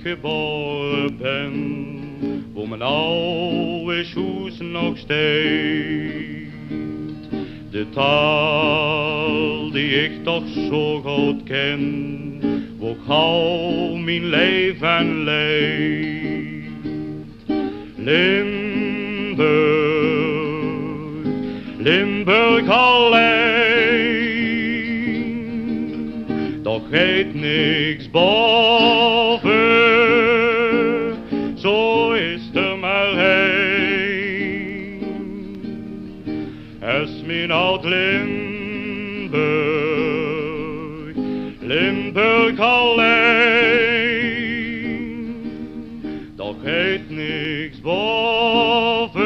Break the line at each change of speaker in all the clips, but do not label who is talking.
geboren ben, voor mijn oude schoes nog steeds. De taal die ik toch zo goed ken, wo gauw mijn leven leid. Limburg, Limburg alleen, doch heet niks boven, zo is er maar heen. Es mijn oud Limburg, Limburg alleen, doch heet niks boven,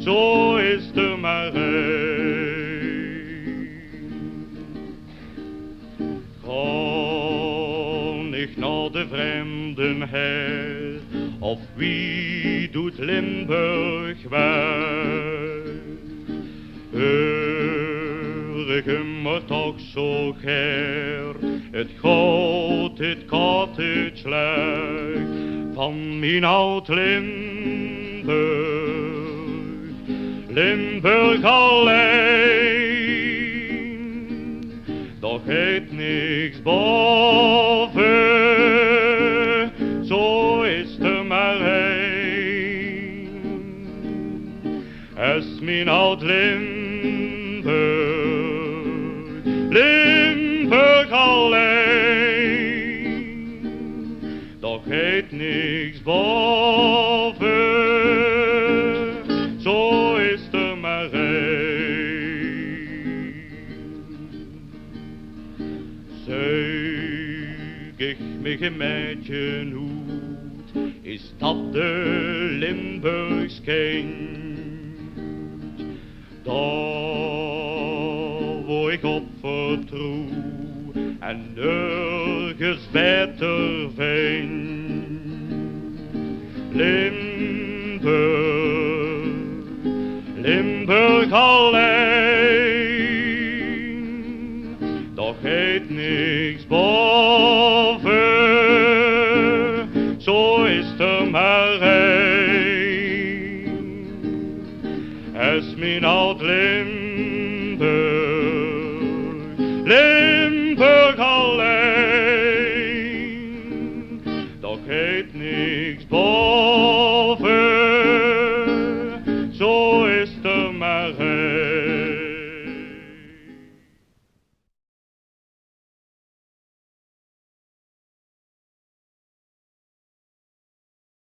zo is er maar heen. Kon ik naar de vreemden her, of wie doet Limburg weg? Hoor ik hem maar toch zo ger, het goud, het cottage lag van mijn oud Limburg, Limburg alleen, doch heet niks boven, zo is er maar heen. Es mijn oud Limburg, Limburg alleen, doch heet niks boven, zo is er maar heen. Zeug ik me gemeentje hoed, is dat de Limburgs kind? Daar wo ik op vertrouw en nergens beter vind. Limburg, Limburg alleen, doch heet niks boven, zo is er maar heen. Es mijn oud Limburg, Limburg alleen, doch heet niks boven, zo is er maar heen.